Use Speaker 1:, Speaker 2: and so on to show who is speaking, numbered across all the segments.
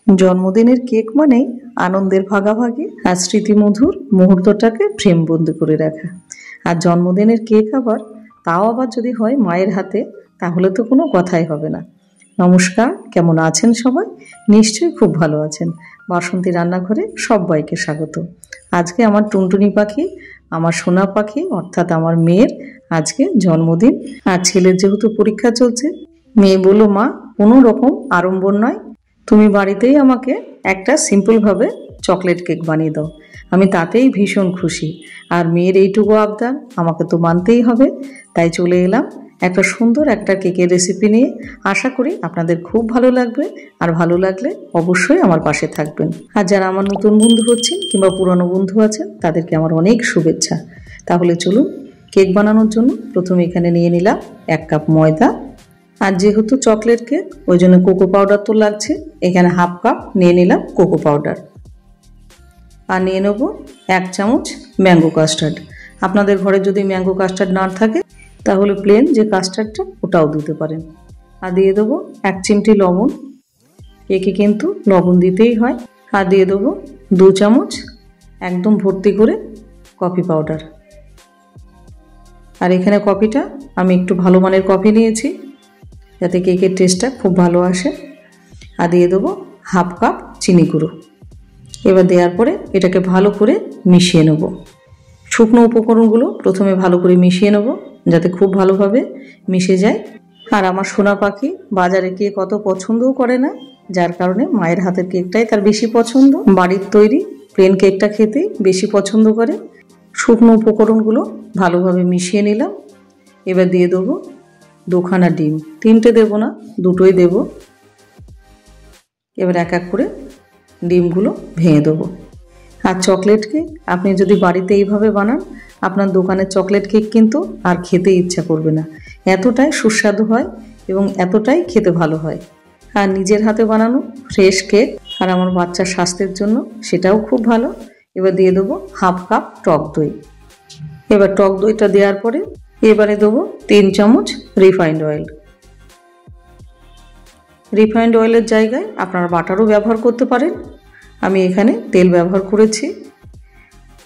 Speaker 1: জন্মদিনের কেক মানেই আনন্দের ভাগাভাগি আর স্মৃতিমধুর মুহূর্তটাকে ফ্রেমবন্দি করে রাখা। আর জন্মদিনের কেক তাও আবার যদি হয় মায়ের হাতে, তাহলে তো কোনো কথাই হবে না। নমস্কার, কেমন আছেন সবাই? নিশ্চয়ই খুব ভালো আছেন। বাসন্তী রান্নাঘরে সবাইকে স্বাগত। আজকে আমার টুনটুনি পাখি, আমার সোনা পাখি অর্থাৎ আমার মেয়ের আজকে জন্মদিন। আর ছেলের যেহেতু পরীক্ষা চলছে, মেয়ে বলল, মা কোনো রকম আড়ম্বর নয়, তুমি বাড়িতেই আমাকে একটা সিম্পলভাবে চকলেট কেক বানিয়ে দাও। আমি তাতেই ভীষণ খুশি। আর মেয়ের এইটুকু আবদার আমাকে তো মানতেই হবে। তাই চলে এলাম একটা সুন্দর একটা কেকের রেসিপি নিয়ে। আশা করি আপনাদের খুব ভালো লাগবে। আর ভালো লাগলে অবশ্যই আমার পাশে থাকবেন। আর যারা আমার নতুন বন্ধু হচ্ছেন কিংবা পুরনো বন্ধু আছেন, তাদেরকে আমার অনেক শুভেচ্ছা। তাহলে চলুন, কেক বানানোর জন্য প্রথমে এখানে নিয়ে নিলাম 1 কাপ ময়দা। আর যেহেতু চকলেট কেক, ওই জন্য কোকো পাউডার তো লাগছে। এখানে 1/2 কাপ নিয়ে নিলাম কোকো পাউডার। আর নিয়ে নেব 1 চামচ ম্যাঙ্গো কাস্টার্ড। আপনাদের ঘরে যদি ম্যাঙ্গো কাস্টার্ড না থাকে, তাহলে প্লেন যে কাস্টার্ডটা ওটাও দিতে পারেন। আর দিয়ে দেবো 1 চিমটি লবণ, কেকে কিন্তু লবণ দিতেই হয়। আর দিয়ে দেবো 2 চামচ একদম ভর্তি করে কফি পাউডার। আর এখানে কফিটা আমি একটু ভালো মানের কফি নিয়েছি, যাতে কেকের টেস্টটা খুব ভালো আসে। আর দিয়ে দেবো 1/2 কাপ চিনি গুঁড়ো। এবার দেওয়ার পরে এটাকে ভালো করে মিশিয়ে নেব। শুকনো উপকরণগুলো প্রথমে ভালো করে মিশিয়ে নেব, যাতে খুব ভালোভাবে মিশে যায়। আর আমার সোনা পাখি বাজারে কেক অত পছন্দও করে না, যার কারণে মায়ের হাতের কেকটাই তার বেশি পছন্দ। বাড়ির তৈরি প্লেন কেকটা খেতেই বেশি পছন্দ করে। শুকনো উপকরণগুলো ভালোভাবে মিশিয়ে নিলাম। এবার দিয়ে দেবো 2খানা ডিম। 3টে দেবো না, 2টোই দেবো। এবার এক এক করে ডিমগুলো ভেঙে দেবো। আর চকলেট কেক আপনি যদি বাড়িতে এইভাবে বানান, আপনার দোকানের চকলেট কেক কিন্তু আর খেতে ইচ্ছা করবে না। এতটাই সুস্বাদু হয় এবং এতটাই খেতে ভালো হয়। আর নিজের হাতে বানানো ফ্রেশ কেক, আর আমার বাচ্চার স্বাস্থ্যের জন্য সেটাও খুব ভালো। এবার দিয়ে দেবো 1/2 কাপ টক দই। এবার টক দইটা দেওয়ার পরে এবারে দেবো 3 চামচ রিফাইন্ড অয়েল। রিফাইন্ড অয়েলের জায়গায় আপনারা বাটারও ব্যবহার করতে পারেন। আমি এখানে তেল ব্যবহার করেছি।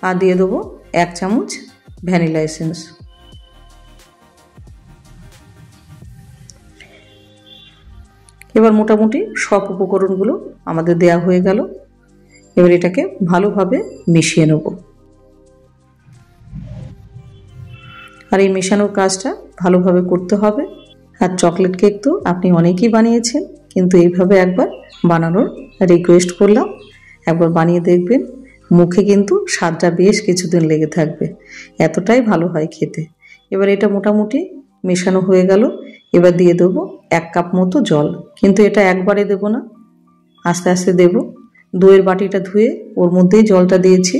Speaker 1: আর দিয়ে দেবো 1 চামচ ভ্যানিলা এসেন্স। এবার মোটামুটি সব উপকরণগুলো আমাদের দেয়া হয়ে গেল। এবার এটাকে ভালোভাবে মিশিয়ে নেব। আর এই মেশানোর কাজটা ভালোভাবে করতে হবে। আর চকলেট কেক তো আপনি অনেকেই বানিয়েছেন, কিন্তু এইভাবে একবার বানানোর রিকোয়েস্ট করলাম। একবার বানিয়ে দেখবেন, মুখে কিন্তু স্বাদটা বেশ কিছুদিন লেগে থাকবে, এতটাই ভালো হয় খেতে। এবার এটা মোটামুটি মেশানো হয়ে গেল। এবার দিয়ে দেবো 1 কাপ মতো জল, কিন্তু এটা একবারে দেবো না, আস্তে আস্তে দেবো। দইয়ের বাটিটা ধুয়ে ওর মধ্যেই জলটা দিয়েছি।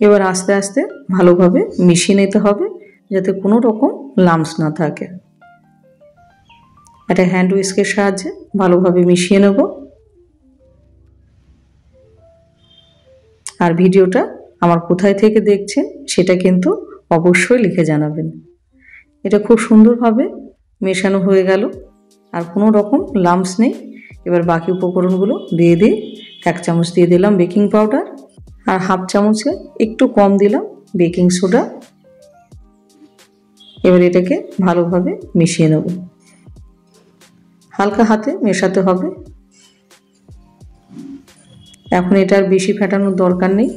Speaker 1: এবার আস্তে আস্তে ভালোভাবে মিশিয়ে নিতে হবে, যাতে কোনো রকম লাম্পস না থাকে। একটা হ্যান্ড উইস্কের সাহায্যে ভালোভাবে মিশিয়ে নেব। আর ভিডিওটা আমার কোথায় থেকে দেখছেন সেটা কিন্তু অবশ্যই লিখে জানাবেন। এটা খুব সুন্দরভাবে মেশানো হয়ে গেল, আর কোনো রকম লাম্পস নেই। এবার বাকি উপকরণগুলো দিয়ে 1 চামচ দিয়ে দিলাম বেকিং পাউডার, আর 1/2 চামচে একটু কম দিলাম বেকিং সোডা। এবার এটাকে ভালোভাবে মিশিয়ে নেব। হালকা হাতে মেশাতে হবে। এখন এটা আর বেশি ফেটানোর দরকার নেই।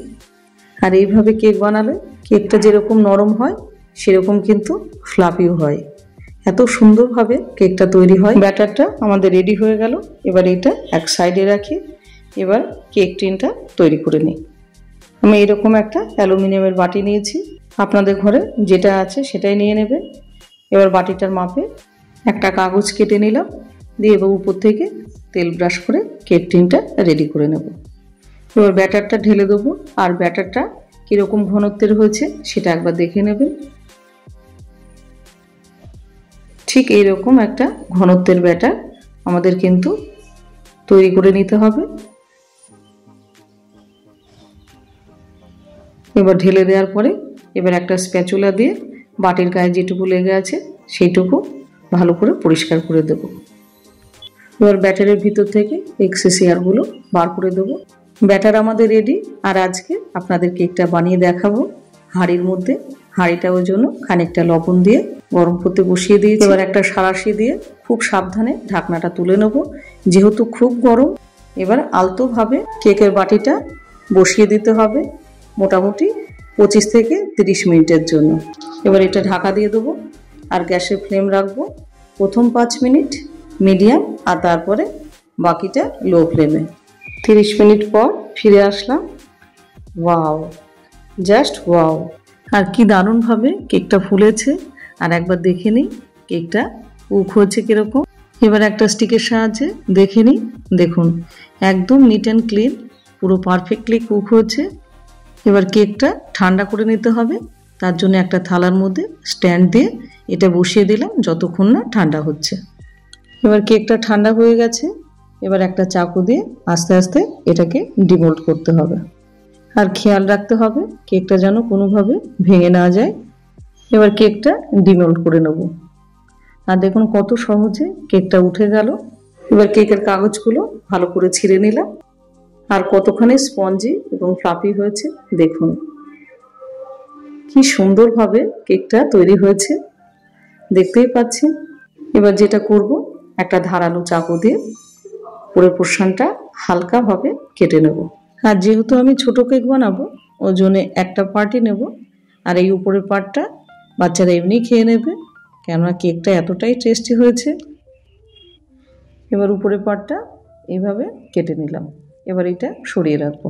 Speaker 1: আর এইভাবে কেক বানালে কেকটা যেরকম নরম হয়, সেরকম কিন্তু ফ্লাফিও হয়। এত সুন্দরভাবে কেকটা তৈরি হয়। ব্যাটারটা আমাদের রেডি হয়ে গেল। এবার এটা এক সাইডে রাখি। এবার কেক টিনটা তৈরি করে নিই। আমি এরকম একটা অ্যালুমিনিয়ামের বাটি নিয়েছি। আপনাদের ঘরে যেটা আছে সেটাই নিয়ে নেবেন। এবার বাটিটার মাপে একটা কাগজ কেটে নিলাম, দিয়ে এবার উপর থেকে তেল ব্রাশ করে কেক টিনটা রেডি করে নেব। এবার ব্যাটারটা ঢেলে দেবো। আর ব্যাটারটা কীরকম ঘনত্বের হয়েছে সেটা একবার দেখে নেবেন। ঠিক এইরকম একটা ঘনত্বের ব্যাটার আমাদের কিন্তু তৈরি করে নিতে হবে। এবার ঢেলে দেওয়ার পরে এবার একটা স্প্যাচুলা দিয়ে বাটির গায়ে যেটুকু লেগে আছে সেইটুকু ভালো করে পরিষ্কার করে দেব। এবার ব্যাটারের ভিতর থেকে এক্সেস এয়ারগুলো বার করে দেবো। ব্যাটার আমাদের রেডি। আর আজকে আপনাদের কেকটা বানিয়ে দেখাবো হাঁড়ির মধ্যে। হাঁড়িটা ওই জন্য খানিকটা লবণ দিয়ে গরম করতে বসিয়ে দিয়েছি। এবার একটা সাঁড়াশি দিয়ে খুব সাবধানে ঢাকনাটা তুলে নেব, যেহেতু খুব গরম। এবার আলতোভাবে কেকের বাটিটা বসিয়ে দিতে হবে মোটামুটি 25 থেকে 30 মিনিটের জন্য। এবার এটা ঢাকা দিয়ে দেবো আর গ্যাসের ফ্লেম রাখবো প্রথম 5 মিনিট মিডিয়াম, আর তারপরে বাকিটা লো ফ্লেমে। 30 মিনিট পর ফিরে আসলাম। Wow, just wow! আর কি দারুণভাবে কেকটা ফুলেছে। আর একবার দেখে নিই কেকটা কুক হয়েছে কীরকম। এবার একটা স্টিকের সাহায্যে দেখে নিই। দেখুন, একদম নিট অ্যান্ড ক্লিন, পুরো পারফেক্টলি কুক হয়েছে। এবার কেকটা ঠান্ডা করে নিতে হবে। তার জন্য একটা থালার মধ্যে স্ট্যান্ড দিয়ে এটা বসিয়ে দিলাম যতক্ষণ না ঠান্ডা হচ্ছে। এবার কেকটা ঠান্ডা হয়ে গেছে। এবার একটা চাকু দিয়ে আস্তে আস্তে এটাকে ডিমোল্ড করতে হবে। আর খেয়াল রাখতে হবে কেকটা যেন কোনোভাবে ভেঙে না যায়। এবার কেকটা ডিমোল্ড করে নেব। আর দেখুন কত সহজে কেকটা উঠে গেল। এবার কেকের কাগজগুলো ভালো করে ছিঁড়ে নিলাম। আর কতখানি স্পঞ্জি এবং ফ্লাফি হয়েছে দেখুন, কি সুন্দরভাবে কেকটা তৈরি হয়েছে, দেখতেই পাচ্ছেন। এবার যেটা করব, একটা ধারালো চাকু দিয়ে উপরের পোর্শনটা হালকাভাবে কেটে নেব। আর যেহেতু আমি ছোট কেক বানাবো ওই জন্য একটা পার্টই নেব। আর এই উপরের পার্টটা বাচ্চারা এমনি খেয়ে নেবে, কেননা কেকটা এতটাই টেস্টি হয়েছে। এবার উপরের পার্টটা এইভাবে কেটে নিলাম। এবার এটা সরিয়ে রাখবো।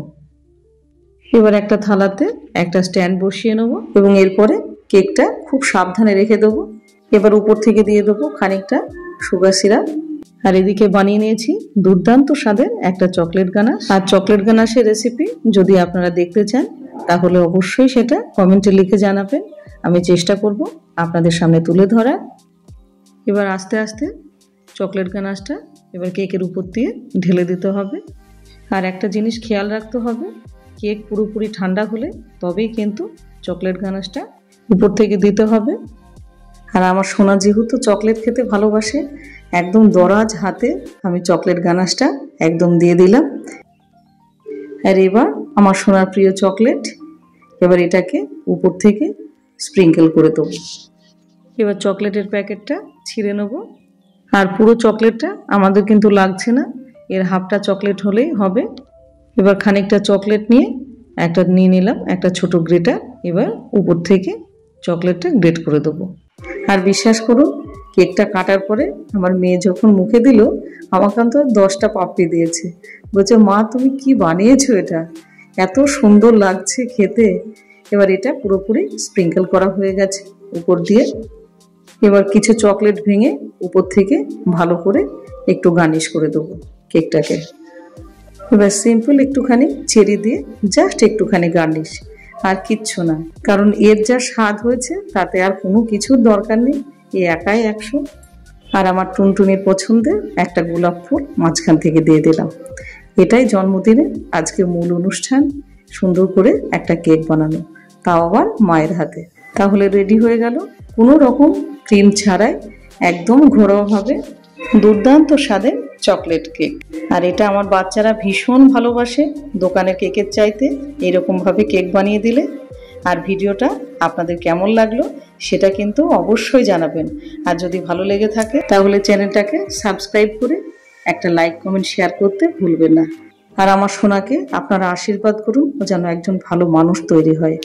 Speaker 1: এবার একটা থালাতে একটা স্ট্যান্ড বসিয়ে নেব এবং এরপরে কেকটা খুব সাবধানে রেখে দেবো। এবার উপর থেকে দিয়ে দেবো খানিকটা সুগার সিরাপ। আর এদিকে বানিয়ে নিয়েছি দুর্দান্ত স্বাদের একটা চকলেট গানাশ। আর চকলেট গানাশের রেসিপি যদি আপনারা দেখতে চান তাহলে অবশ্যই সেটা কমেন্টে লিখে জানাবেন, আমি চেষ্টা করব আপনাদের সামনে তুলে ধরার। এবার আস্তে আস্তে চকলেট গানাশটা এবার কেকের উপর দিয়ে ঢেলে দিতে হবে। আর একটা জিনিস খেয়াল রাখতে হবে, কেক পুরোপুরি ঠান্ডা হলে তবেই কিন্তু চকলেট গানাশটা উপর থেকে দিতে হবে। আর আমার সোনা যেহেতু চকলেট খেতে ভালোবাসে, একদম দরাজ হাতে আমি চকলেট গানাশটা একদম দিয়ে দিলাম। আর এবার আমার সোনার প্রিয় চকলেট, এবার এটাকে উপর থেকে স্প্রিঙ্কেল করে দেবো। এবার চকলেটের প্যাকেটটা ছিঁড়ে নেব। আর পুরো চকলেটটা আমাদের কিন্তু লাগছে না, এর হাফটা চকলেট হলেই হবে। এবার খানিকটা চকলেট নিয়ে নিয়ে নিলাম একটা ছোট গ্রেটার। এবার উপর থেকে চকলেটটা গ্রেট করে দেবো। আর বিশ্বাস করুন, কেকটা কাটার পরে আমার মেয়ে যখন মুখে দিল, আমাকে অন্তত 10টা পাপড়ি দিয়েছে। বলছে, মা তুমি কি বানিয়েছো, এটা এত সুন্দর লাগছে খেতে। এবার এটা পুরোপুরি স্প্রিঙ্কেল করা হয়ে গেছে উপর দিয়ে। এবার কিছু চকলেট ভেঙে উপর থেকে ভালো করে একটু গার্নিশ করে দেবো কেকটাকে। এবার সিম্পল একটুখানি চেরি দিয়ে জাস্ট একটুখানি গার্নিশ, আর কিচ্ছু না। কারণ এর যা স্বাদ হয়েছে তাতে আর কোনো কিছুর দরকার নেই, এ একাই 100। আর আমার টুনটুনির পছন্দের একটা গোলাপ ফুল মাঝখান থেকে দিয়ে দিলাম। এটাই জন্মদিনের আজকে মূল অনুষ্ঠান, সুন্দর করে একটা কেক বানানো, তাও আবার মায়ের হাতে। তাহলে রেডি হয়ে গেল কোনো রকম ক্রিম ছাড়াই একদম ঘরোয়াভাবে দুর্দান্ত স্বাদের চকলেট কেক। আর এটা আমার বাচ্চারা ভীষণ ভালোবাসে দোকানের কেকের চাইতে, এরকমভাবে কেক বানিয়ে দিলে। আর ভিডিওটা আপনাদের কেমন লাগলো সেটা কিন্তু অবশ্যই জানাবেন। আর যদি ভালো লেগে থাকে তাহলে চ্যানেলটাকে সাবস্ক্রাইব করে একটা লাইক কমেন্ট শেয়ার করতে ভুলবেন না। আর আমার সোনাকে আপনারা আশীর্বাদ করুন, ও যেন একজন ভালো মানুষ তৈরি হয়।